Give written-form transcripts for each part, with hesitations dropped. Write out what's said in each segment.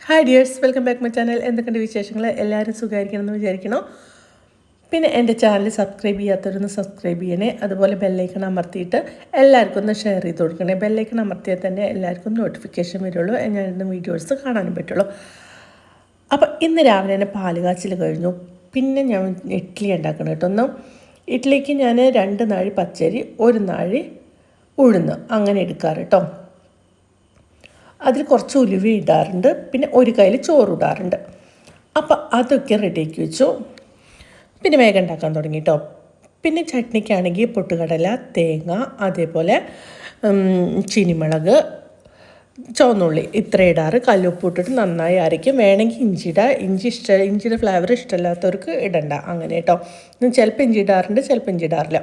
Hi dears, welcome back my channel. എന്തൊക്കെയുണ്ട് വിശേഷങ്ങൾ? എല്ലാവരും സുഖമായിരിക്കണമെന്ന് വിചാരിക്കണോ? പിന്നെ എൻ്റെ ചാനൽ സബ്സ്ക്രൈബ് ചെയ്യാത്തവരൊന്ന് സബ്സ്ക്രൈബ് ചെയ്യണേ. അതുപോലെ ബെല്ലൈക്കൺ അമർത്തിയിട്ട് എല്ലാവർക്കും ഒന്ന് ഷെയർ ചെയ്ത് കൊടുക്കണേ. ബെല്ലൈക്കൺ അമർത്തിയാൽ തന്നെ എല്ലാവർക്കും നോട്ടിഫിക്കേഷൻ വരുള്ളൂ, ഞാൻ ഇടുന്ന വീഡിയോസ് കാണാനും പറ്റുള്ളൂ. അപ്പോൾ ഇന്ന് രാവിലെ തന്നെ പാല് കാച്ചിൽ കഴിഞ്ഞു. പിന്നെ ഞാൻ ഇഡ്ഡലി ഉണ്ടാക്കണം കേട്ടോ. ഒന്ന് ഇഡ്ഡലിക്ക് ഞാൻ 2 നാഴി പച്ചരി, 1 നാഴി ഉഴുന്ന് അങ്ങനെ എടുക്കാറ് കേട്ടോ. അതിൽ കുറച്ച് ഉലുവ ഇടാറുണ്ട്, പിന്നെ ഒരു കയ്യിൽ ചോറ് ഇടാറുണ്ട്. അപ്പോൾ അതൊക്കെ റെഡിയാക്കി വെച്ചു. പിന്നെ വേഗം ഉണ്ടാക്കാൻ തുടങ്ങി കേട്ടോ. പിന്നെ ചട്നിക്കാണെങ്കിൽ പൊട്ടുകടല, തേങ്ങ, അതേപോലെ ചീനിമുളക്, ചുവന്നുള്ളി ഇത്ര ഇടാറ്. കല്ലുപ്പ് ഇട്ടിട്ട് നന്നായി അരയ്ക്കും. വേണമെങ്കിൽ ഇഞ്ചി ഇടാം. ഇഞ്ചിയുടെ ഫ്ലേവർ ഇഷ്ടമില്ലാത്തവർക്ക് ഇടണ്ട, അങ്ങനെ കേട്ടോ. ചിലപ്പോൾ ഇഞ്ചി ഇടാറുണ്ട്, ചിലപ്പോൾ ഇഞ്ചി ഇടാറില്ല.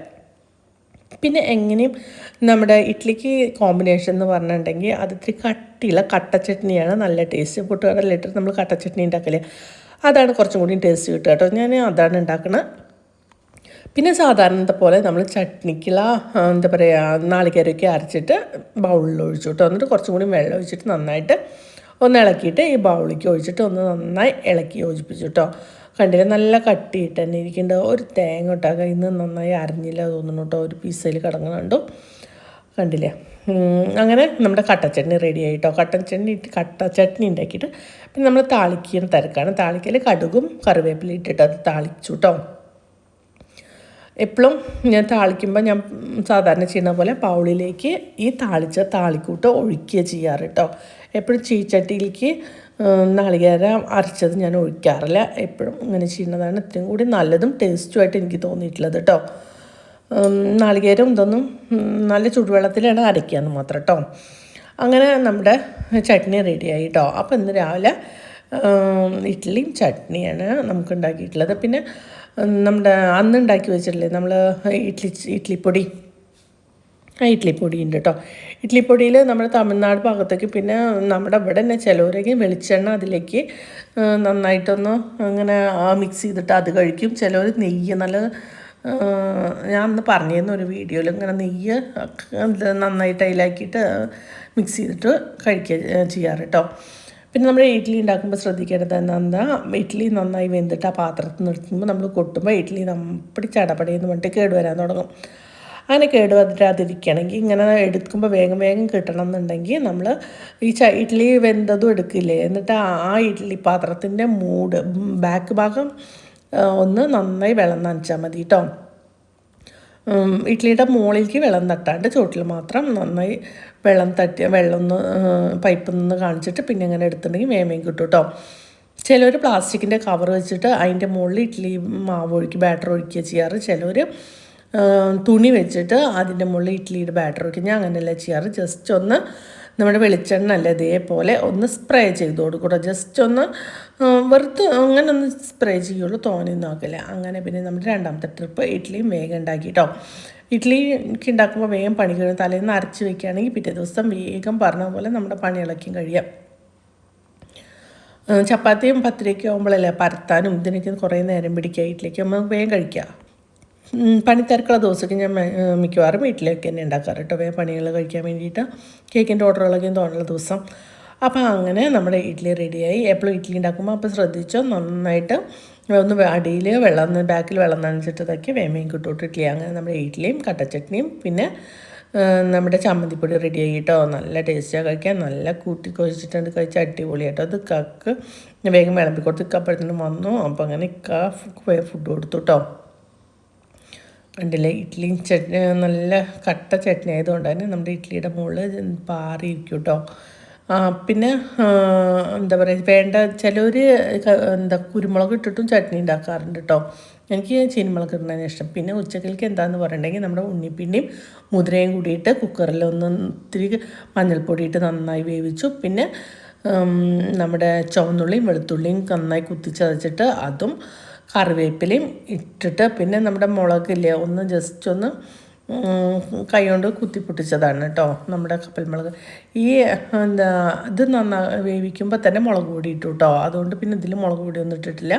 പിന്നെ എങ്ങനെയും നമ്മുടെ ഇഡ്ഡലിക്ക് കോമ്പിനേഷൻ എന്ന് പറഞ്ഞിട്ടുണ്ടെങ്കിൽ അത് ഇത്തിരി കട്ടിയുള്ള കട്ട ചട്നിയാണ് നല്ല ടേസ്റ്റ്. പൊട്ടുകടലിട്ടിട്ട് നമ്മൾ കട്ട ചട്നി ഉണ്ടാക്കല്, അതാണ് കുറച്ചും കൂടി ടേസ്റ്റ് കിട്ടുക കേട്ടോ. ഞാൻ അതാണ് ഉണ്ടാക്കുന്നത്. പിന്നെ സാധാരണത്തെ പോലെ നമ്മൾ ചട്നിക്കുള്ള എന്താ പറയുക, നാളികേരമൊക്കെ അരച്ചിട്ട് ബൗളിൽ ഒഴിച്ചു കേട്ടോ. എന്നിട്ട് കുറച്ചും കൂടി വെള്ളം ഒഴിച്ചിട്ട് നന്നായിട്ട് ഒന്ന് ഇളക്കിയിട്ട് ഈ ബൗളിലേക്ക് ഒഴിച്ചിട്ട് ഒന്ന് നന്നായി ഇളക്കി യോജിപ്പിച്ചു കേട്ടോ. കണ്ടില്ല, നല്ല കട്ടിയിട്ട് തന്നെ ഇരിക്കേണ്ട. ഒരു തേങ്ങ ഇട്ടാൽ ഇന്ന് നന്നായി അരിഞ്ഞില്ല തോന്നുന്നു കേട്ടോ. ഒരു പീസയിൽ കിടങ്ങുന്നുണ്ടോ, കണ്ടില്ലേ? അങ്ങനെ നമ്മുടെ കട്ടച്ചട്നി റെഡി ആയിട്ടോ. കട്ടച്ചട്നി ഉണ്ടാക്കിയിട്ട് പിന്നെ നമ്മൾ താളിക്കുന്ന തിരക്കാണ്. താളിക്കൽ കടുകും കറിവേപ്പില ഇട്ടിട്ട് അത് താളിച്ചു കേട്ടോ. എപ്പോഴും ഞാൻ താളിക്കുമ്പോൾ ഞാൻ സാധാരണ ചെയ്യുന്ന പോലെ പൗളിലേക്ക് ഈ താളിക്കൂട്ട് ഒഴിക്കുക ചെയ്യാറ് കേട്ടോ. എപ്പോഴും ചീച്ചട്ടിയിലേക്ക് നാളികേരം അരച്ചത് ഞാൻ ഒഴിക്കാറില്ല. എപ്പോഴും ഇങ്ങനെ ചെയ്യുന്നതാണ് ഇത്രയും കൂടി നല്ലതും ടേസ്റ്റുമായിട്ട് എനിക്ക് തോന്നിയിട്ടുള്ളത് കേട്ടോ. നാളികേരം ഇതൊന്നും നല്ല ചുടുവെള്ളത്തിലാണ് അരയ്ക്കുകയെന്ന് മാത്രം കേട്ടോ. അങ്ങനെ നമ്മുടെ ചട്നി റെഡിയായി കേട്ടോ. അപ്പോൾ ഇന്ന് രാവിലെ ഇഡ്ഡലിയും ചട്നിയാണ് നമുക്ക് ഉണ്ടാക്കിയിട്ടുള്ളത്. പിന്നെ നമ്മുടെ അന്ന് ഉണ്ടാക്കി വെച്ചിട്ടില്ലേ നമ്മൾ ഇഡ്ഡലിപ്പൊടി, ഇഡ്ഡലിപ്പൊടി ഉണ്ട് കേട്ടോ. ഇഡ്ഡലിപ്പൊടിയിൽ നമ്മുടെ തമിഴ്നാട് ഭാഗത്തേക്ക്, പിന്നെ നമ്മുടെ ഇവിടെ തന്നെ ചിലവരൊക്കെ വെളിച്ചെണ്ണ അതിലേക്ക് നന്നായിട്ടൊന്ന് അങ്ങനെ മിക്സ് ചെയ്തിട്ട് അത് കഴിക്കും. ചിലവർ നെയ്യ് നല്ല, ഞാൻ അന്ന് പറഞ്ഞിരുന്ന ഒരു വീഡിയോയിൽ ഇങ്ങനെ നെയ്യ് നന്നായിട്ട് അതിലാക്കിയിട്ട് മിക്സ് ചെയ്തിട്ട് കഴിക്കുക ചെയ്യാറ് കേട്ടോ. പിന്നെ നമ്മൾ ഇഡ്ഡലി ഉണ്ടാക്കുമ്പോൾ ശ്രദ്ധിക്കേണ്ടത് എന്താ, ഇഡ്ഡലി നന്നായി വെന്തിട്ട് ആ പാത്രത്തിൽ നിന്ന് എടുക്കുമ്പോൾ നമ്മൾ കൊട്ടുമ്പോൾ ഇഡ്ഡലി നമ്മടി ചടപടയെന്ന് പറഞ്ഞിട്ട് കേടുവരാൻ തുടങ്ങും. അങ്ങനെ കേടുവരാതിരിക്കുകയാണെങ്കിൽ ഇങ്ങനെ എടുക്കുമ്പോൾ വേഗം വേഗം കിട്ടണം എന്നുണ്ടെങ്കിൽ നമ്മൾ ഈ ഇഡ്ഡലി വെന്തതും എടുക്കില്ലേ, എന്നിട്ട് ആ ഇഡ്ഡലി പാത്രത്തിൻ്റെ ബാക്ക് ഭാഗം ഒന്ന് നന്നായി വെള്ളം നനച്ചാൽ മതി കേട്ടോ. ഇഡ്ഡലിയുടെ മുകളിലേക്ക് വെള്ളം തട്ടാണ്ട് ചോട്ടിൽ മാത്രം നന്നായി വെള്ളം ഒന്ന് പൈപ്പിൽ നിന്ന് കാണിച്ചിട്ട് പിന്നെ ഇങ്ങനെ എടുത്തിട്ടുണ്ടെങ്കിൽ വേമയും കിട്ടും കേട്ടോ. ചിലർ പ്ലാസ്റ്റിക്കിൻ്റെ കവർ വെച്ചിട്ട് അതിൻ്റെ മുകളിൽ ഇഡ്ഡലി മാവ് ഒഴിക്കുക, ബാറ്റർ ഒഴിക്കുക ചെയ്യാറ്. ചിലർ തുണി വെച്ചിട്ട് അതിൻ്റെ മുകളിൽ ഇഡ്ഡലിയുടെ ബാറ്റർ ഒഴിക്കുക. ഞാൻ അങ്ങനെയല്ല ചെയ്യാറ്. ജസ്റ്റ് ഒന്ന് നമ്മുടെ വെളിച്ചെണ്ണ അല്ലേ ഇതേപോലെ ഒന്ന് സ്പ്രേ ചെയ്ത് കൊടുക്കുക. ജസ്റ്റ് ഒന്ന് വെറുതെ അങ്ങനെ ഒന്ന് സ്പ്രേ ചെയ്യുള്ളൂ, തോനെയൊന്നും ആക്കില്ല. അങ്ങനെ പിന്നെ നമ്മുടെ രണ്ടാമത്തെ ട്രിപ്പ് ഇഡ്ഡലിയും വേഗം ഉണ്ടാക്കി കേട്ടോ. ഇഡ്ഡലിക്ക് ഉണ്ടാക്കുമ്പോൾ വേഗം പണി കഴിയും. തലേന്ന് അരച്ച് വെക്കുകയാണെങ്കിൽ പിറ്റേ ദിവസം വേഗം പറഞ്ഞ പോലെ നമ്മുടെ പണികളൊക്കെയും കഴിയാം. ചപ്പാത്തിയും പത്തിരിയൊക്കെ ആകുമ്പോഴല്ലേ പരത്താനും ഇതിനൊക്കെ കുറേ നേരം പിടിക്കുക. ഇഡ്ഡലിക്ക് നമ്മൾ വേഗം കഴിക്കുക. പണിത്തിരക്കുള്ള ദിവസമൊക്കെ ഞാൻ മിക്കവാറും വീട്ടിലേക്ക് തന്നെ ഉണ്ടാക്കാറ് കേട്ടോ, വേഗം പണികൾ കഴിക്കാൻ വേണ്ടിയിട്ട്. കേക്കിൻ്റെ ഓർഡറുകളൊക്കെ തോന്നുന്ന ദിവസം. അപ്പോൾ അങ്ങനെ നമ്മുടെ ഇഡ്ഡലി റെഡിയായി. എപ്പോഴും ഇഡ്ഡലി ഉണ്ടാക്കുമ്പോൾ അപ്പോൾ ശ്രദ്ധിച്ചോ, നന്നായിട്ട് ഒന്ന് അടിയിൽ ബാക്കിൽ വെള്ളം നനച്ചിട്ട് ഇതൊക്കെ വേമയും കിട്ടും ഇഡ്ഡലി. അങ്ങനെ നമ്മുടെ ഇഡ്ഡലിയും കട്ടച്ചട്നിയും പിന്നെ നമ്മുടെ ചമ്മന്തിപ്പൊടി റെഡിയായി കേട്ടോ. നല്ല ടേസ്റ്റാണ് കഴിക്കാൻ. നല്ല കൂട്ടി കുഴച്ചിട്ടുണ്ട്, കഴിച്ചാൽ അടിപൊളി കേട്ടോ. അത് കക്ക് വേഗം വിളമ്പി കൊടുത്ത് ഇക്കപ്പോഴത്തേനും വന്നു. അപ്പോൾ അങ്ങനെ ഇക്ക ഫുഡ് കൊടുത്തു കേട്ടോ. കണ്ടില്ലേ, ഇഡ്ഡലിയും ചട്നി നല്ല കട്ട ചട്നി ആയതുകൊണ്ട് തന്നെ നമ്മുടെ ഇഡ്ഡലിയുടെ മുകളിൽ പാറിയിരിക്കും കേട്ടോ. പിന്നെ എന്താ പറയുക, വേണ്ട ചിലർ കുരുമുളക് ഇട്ടിട്ടും ചട്നി ഉണ്ടാക്കാറുണ്ട് കേട്ടോ. എനിക്ക് ചീനിമുളക് ഇടുന്നതിന് ഇഷ്ടം. പിന്നെ ഉച്ചക്കലേക്ക് എന്താണെന്ന് പറഞ്ഞിട്ടുണ്ടെങ്കിൽ നമ്മുടെ ഉണ്ണിപ്പിണ്ടിയും മുതിരയും കൂടിയിട്ട് കുക്കറിൽ ഇത്തിരി മഞ്ഞൾപ്പൊടി ഇട്ട് നന്നായി വേവിച്ചു. പിന്നെ നമ്മുടെ ചുവന്നുള്ളിയും വെളുത്തുള്ളിയും നന്നായി കുത്തിച്ചതച്ചിട്ട് അതും കറിവേപ്പിലയും ഇട്ടിട്ട്, പിന്നെ നമ്മുടെ മുളകില്ലേ ഒന്ന് ജസ്റ്റ് ഒന്ന് കൈ കൊണ്ട് കുത്തി പൊട്ടിച്ചതാണ് കേട്ടോ, നമ്മുടെ കപ്പൽ മുളക്. ഈ ഇത് വേവിക്കുമ്പോൾ തന്നെ മുളക് പൊടി ഇട്ടു കേട്ടോ. അതുകൊണ്ട് പിന്നെ ഇതിൽ മുളക് പൊടി ഒന്നും ഇട്ടിട്ടില്ല.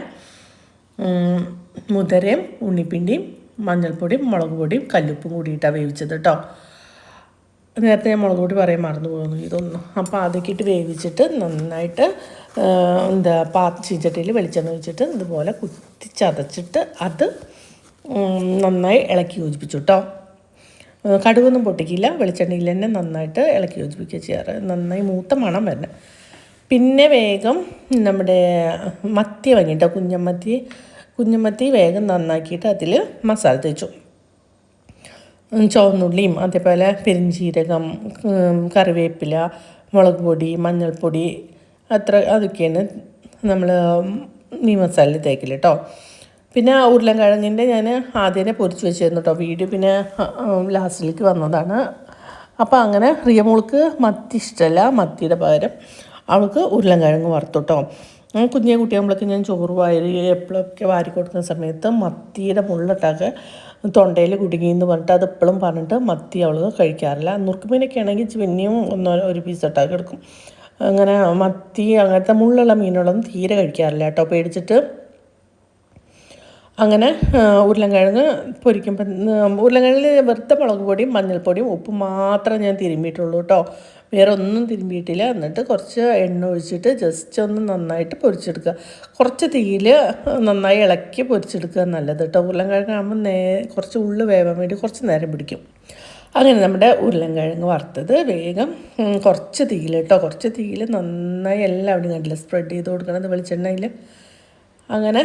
മുതിരയും ഉണ്ണിപ്പിണ്ടിയും മഞ്ഞൾപ്പൊടിയും മുളക് പൊടിയും കല്ലുപ്പും കൂടിയിട്ടാണ് വേവിച്ചത് കേട്ടോ. നേരത്തെ ഞാൻ മുളക് പൊടി പറയാൻ മറന്നു പോകുന്നു ഇതൊന്നും. അപ്പോൾ അതൊക്കെ ഇട്ട് വേവിച്ചിട്ട് നന്നായിട്ട് എന്താ ചീഞ്ചട്ടിയിൽ വെളിച്ചെണ്ണ ഒഴിച്ചിട്ട് ഇതുപോലെ കുത്തിച്ചതച്ചിട്ട് അത് നന്നായി ഇളക്കി യോജിപ്പിച്ചു കേട്ടോ. കടുകൊന്നും പൊട്ടിക്കില്ല, വെളിച്ചെണ്ണയിൽ തന്നെ നന്നായിട്ട് ഇളക്കി യോജിപ്പിക്കുക ചെയ്യാറ്, നന്നായി മൂത്ത മണം വരണം. പിന്നെ വേഗം നമ്മുടെ മത്തി വാങ്ങിയിട്ടോ, കുഞ്ഞമത്തി വേഗം നന്നാക്കിയിട്ട് അതിൽ മസാല തേച്ചു. ചുവന്നുള്ളിയും അതേപോലെ പെരിഞ്ചീരകം, കറിവേപ്പില, മുളക് പൊടി, മഞ്ഞൾപ്പൊടി, അതൊക്കെയാണ് നമ്മൾ മീൻ മസാലയിൽ തേക്കില്ല കേട്ടോ. പിന്നെ ഉരുളൻകിഴങ്ങിൻ്റെ ഞാൻ ആദ്യമേ പൊരിച്ച് വെച്ചിരുന്നു കേട്ടോ, വീഡിയോ പിന്നെ ലാസ്റ്റിലേക്ക് വന്നതാണ്. അപ്പോൾ അങ്ങനെ റിയമോൾക്ക് മത്തി ഇഷ്ടമല്ല, മത്തിയുടെ പകരം അവൾക്ക് ഉരുളൻകിഴങ്ങ് വറുത്തു കേട്ടോ. കുഞ്ഞെ കുട്ടിയാകുമ്പോഴേക്ക് ഞാൻ ചോറ് എപ്പോഴൊക്കെ വാരി കൊടുക്കുന്ന സമയത്ത് മത്തിയുടെ മുള്ളിട്ടൊക്കെ തൊണ്ടയിൽ കുടുങ്ങിയെന്ന് പറഞ്ഞിട്ട് അത് എപ്പോഴും പറഞ്ഞിട്ട് മത്തി അവൾ കഴിക്കാറില്ല. നുറുക്കുമീനൊക്കെ ആണെങ്കിൽ പിന്നെയും ഒരു പീസ് ഇട്ടാക്കി എടുക്കും. അങ്ങനെ മത്തി അങ്ങനത്തെ മുള്ളുള്ള മീനുകളൊന്നും തീരെ കഴിക്കാറില്ല കേട്ടോ, പേടിച്ചിട്ട്. അങ്ങനെ ഉരുളൻകിഴങ്ങ് പൊരിക്കുമ്പോൾ ഉരുളൻകിഴങ്ങിൽ വെറുതെ മുളക് പൊടിയും മഞ്ഞൾപ്പൊടിയും ഉപ്പും മാത്രമേ ഞാൻ തിരുമ്മിയിട്ടുള്ളൂ കേട്ടോ, വേറെ ഒന്നും തിരുമ്പിയിട്ടില്ല. എന്നിട്ട് കുറച്ച് എണ്ണ ഒഴിച്ചിട്ട് ജസ്റ്റ് ഒന്ന് നന്നായിട്ട് പൊരിച്ചെടുക്കുക. കുറച്ച് തീയിൽ നന്നായി ഇളക്കി പൊരിച്ചെടുക്കുക നല്ലത് കേട്ടോ. ഉരുളൻകിഴങ്ങാകുമ്പോൾ കുറച്ച് ഉള്ളു വേവാൻ വേണ്ടി കുറച്ച് നേരം പിടിക്കും. അങ്ങനെ നമ്മുടെ ഉരുളൻകിഴങ്ങ് വറുത്തത് വേഗം കുറച്ച് തീയിൽ കേട്ടോ, കുറച്ച് തീയിൽ നന്നായി എല്ലാവരും കണ്ടില്ല സ്പ്രെഡ് ചെയ്ത് കൊടുക്കണത് വെളിച്ചെണ്ണയിൽ. അങ്ങനെ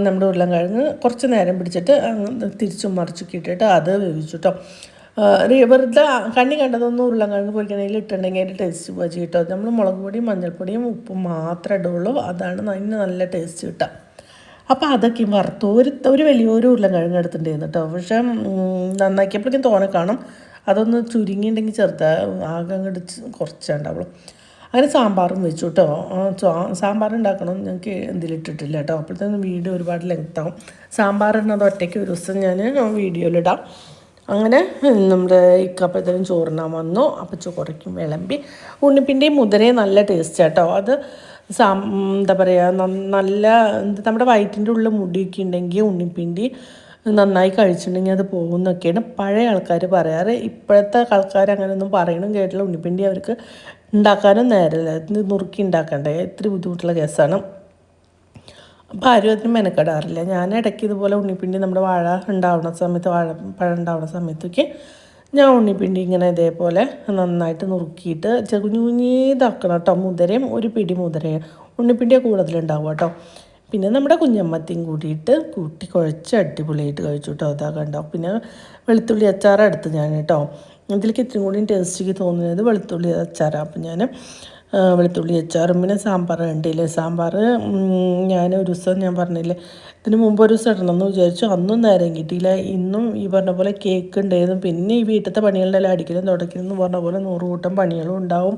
നമ്മുടെ ഉരുളൻകിഴങ്ങ് കുറച്ച് നേരം പിടിച്ചിട്ട് തിരിച്ചും മറിച്ചൊക്കെ ഇട്ടിട്ട് അത് വേവിച്ചു കേട്ടോ. വെറുതെ കണ്ണി കണ്ടതൊന്നും ഉരുളൻകിഴങ്ങ് പൊരിക്കണതിൽ ഇട്ടുണ്ടെങ്കിൽ അതിൻ്റെ ടേസ്റ്റ് പോയി കേട്ടോ. നമ്മൾ മുളക് പൊടിയും മഞ്ഞൾപ്പൊടിയും ഉപ്പും മാത്രമേ ഇടുള്ളൂ, അതാണ് അതിന് നല്ല ടേസ്റ്റ് കിട്ടുക. അപ്പോൾ അതൊക്കെ വറുത്തു. ഒരു വലിയൊരു ഉരുളൻകിഴങ്ങ് എടുത്തിട്ടുണ്ടായിരുന്നു കേട്ടോ, പക്ഷേ നന്നാക്കിയപ്പോഴേക്കും തോനെ കാണും, അതൊന്ന് ചുരുങ്ങിയിട്ടുണ്ടെങ്കിൽ ആകെ അങ്ങോട്ട് കുറച്ചുണ്ടാവുള്ളൂ. അങ്ങനെ സാമ്പാറും വെച്ചു കേട്ടോ. സാമ്പാർ ഉണ്ടാക്കണം ഞങ്ങൾക്ക് എന്തിലിട്ടിട്ടില്ല കേട്ടോ, അപ്പോഴത്തേനും വീഡിയോ ഒരുപാട് ലെങ്ത്താവും. സാമ്പാറിനത് ഒറ്റയ്ക്ക് ഒരു ദിവസം ഞാൻ വീഡിയോയിലിടാം. അങ്ങനെ നമ്മുടെ ഇക്കപ്പോഴത്തേനും ചോറിനാൻ വന്നു. അപ്പം ചോറയ്ക്കും വിളമ്പി. ഉണ്ണിപ്പിൻ്റെയും മുതിരയും നല്ല ടേസ്റ്റ് കേട്ടോ. അത് എന്താ പറയുക, നല്ല നമ്മുടെ വയറ്റിൻ്റെ ഉള്ളിൽ മുടിയൊക്കെ ഉണ്ടെങ്കിൽ ഉണ്ണിപ്പിണ്ടി നന്നായി കഴിച്ചിട്ടുണ്ടെങ്കിൽ അത് പോകുന്നൊക്കെയാണ് പഴയ ആൾക്കാർ പറയാറ്. ഇപ്പോഴത്തെ ആൾക്കാർ അങ്ങനെയൊന്നും പറയണം കേട്ടില്ല. ഉണ്ണിപ്പിണ്ടി അവർക്ക് ഉണ്ടാക്കാനും നേരമില്ല, ഇത് നുറുക്കി ഉണ്ടാക്കണ്ടേ, ഇത്തിരി ബുദ്ധിമുട്ടുള്ള കേസാണ്. അപ്പോൾ ആരും അതിന് മെനക്കെടാറില്ല. ഞാൻ ഇടയ്ക്ക് ഇതുപോലെ ഉണ്ണിപ്പിണ്ടി നമ്മുടെ വാഴ ഉണ്ടാവുന്ന സമയത്ത്, പഴം ഉണ്ടാവുന്ന സമയത്തൊക്കെ ഞാൻ ഉണ്ണിപ്പിണ്ടി ഇങ്ങനെ ഇതേപോലെ നന്നായിട്ട് നുറുക്കിയിട്ട് കുഞ്ഞു കുഞ്ഞിതാക്കണം കേട്ടോ. മുതിരയും ഒരു പിടി മുതിരയും ഉണ്ണിപ്പിണ്ടിയെ കൂടുതലുണ്ടാവും കേട്ടോ. പിന്നെ നമ്മുടെ കുഞ്ഞമ്മത്തിയും കൂട്ടിയിട്ട് കൂട്ടി കുഴച്ച് അടിപൊളിയായിട്ട് കഴിച്ചു കേട്ടോ. അതൊക്കെ ഉണ്ടാവും. പിന്നെ വെളുത്തുള്ളി അച്ചാറ് എടുത്ത് ഞാൻ കേട്ടോ, ഇതിലേക്ക് ഇത്തിരി കൂടി ടേസ്റ്റിക്ക് തോന്നുന്നത് വെളുത്തുള്ളി അച്ചാറാണ്. അപ്പം ഞാൻ വെളുത്തുള്ളി അച്ചാറും പിന്നെ സാമ്പാർ കണ്ടില്ലേ, സാമ്പാർ ഞാൻ ഒരു ദിവസം ഞാൻ പറഞ്ഞില്ലേ, ഇതിന് മുമ്പ് ഒരു ദിവസം ഇടണമെന്ന് വിചാരിച്ചു, അന്നും നേരം കിട്ടിയില്ല. ഇന്നും ഈ പറഞ്ഞ പോലെ കേക്ക് ഉണ്ടായിരുന്നു. പിന്നെ ഈ വീട്ടിലത്തെ പണികളുടെ അടിക്കലും തുടക്കലും പറഞ്ഞ പോലെ 100 കൂട്ടം പണികളും ഉണ്ടാവും.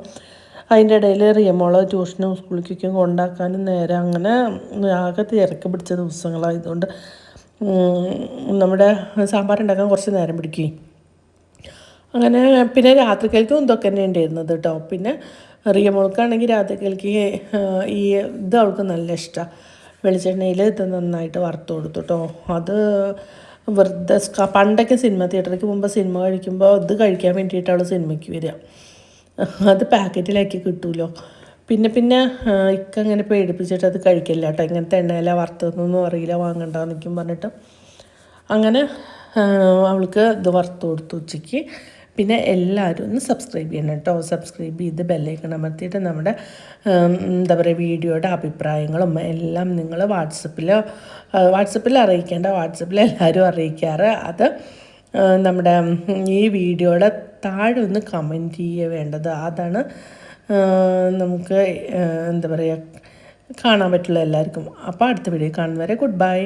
അതിൻ്റെ ഇടയിൽ റിയമോളെ ട്യൂഷനും സ്കൂളിലേക്കും കൊണ്ടാക്കാനും നേരം, അങ്ങനെ ആകെ തിരക്ക് പിടിച്ച ദിവസങ്ങളായതുകൊണ്ട് നമ്മുടെ സാമ്പാർ ഉണ്ടാക്കാൻ കുറച്ച് നേരം പിടിക്കും. അങ്ങനെ പിന്നെ രാത്രിക്കൽക്കും ഇതൊക്കെ തന്നെ ഉണ്ടായിരുന്നത് കേട്ടോ. പിന്നെ റിയമോൾക്കാണെങ്കിൽ രാത്രിക്കൽക്ക് ഈ ഇത് അവൾക്ക് നല്ല ഇഷ്ടമാണ്. വെളിച്ചെണ്ണയിൽ ഇത് നന്നായിട്ട് വറുത്ത് കൊടുത്തു കേട്ടോ. അത് വെറുതെ പണ്ടൊക്കെ സിനിമ തിയേറ്ററിലേക്ക് മുമ്പ് സിനിമ കഴിക്കുമ്പോൾ ഇത് കഴിക്കാൻ വേണ്ടിയിട്ട് അവൾ സിനിമയ്ക്ക് വരിക. അത് പാക്കറ്റിലാക്കി കിട്ടുമല്ലോ. പിന്നെ ഇക്കങ്ങനെ പേടിപ്പിച്ചിട്ട് അത് കഴിക്കില്ല കേട്ടോ, ഇങ്ങനത്തെ എണ്ണയില വറുത്തതൊന്നും അറിയില്ല, വാങ്ങണ്ടെന്നൊക്കെയും പറഞ്ഞിട്ട്. അങ്ങനെ അവൾക്ക് ഇത് വറുത്ത് കൊടുത്തു ഉച്ചയ്ക്ക്. പിന്നെ എല്ലാവരും ഒന്ന് സബ്സ്ക്രൈബ് ചെയ്യണം കേട്ടോ. സബ്സ്ക്രൈബ് ചെയ്ത് ബെല്ലൈക്കൺ അമർത്തിയിട്ട് നമ്മുടെ എന്താ പറയുക വീഡിയോയുടെ അഭിപ്രായങ്ങളും എല്ലാം നിങ്ങൾ വാട്സപ്പിൽ അറിയിക്കേണ്ട, വാട്സപ്പിൽ എല്ലാവരും അറിയിക്കാറ്. അത് നമ്മുടെ ഈ വീഡിയോയുടെ താഴെ ഒന്ന് കമൻറ്റ് ചെയ്യുക വേണ്ടത്, അതാണ് നമുക്ക് എന്താ പറയുക കാണാൻ പറ്റുള്ള എല്ലാവർക്കും. അപ്പോൾ അടുത്ത വീഡിയോ കാണുന്നവരെ ഗുഡ് ബൈ.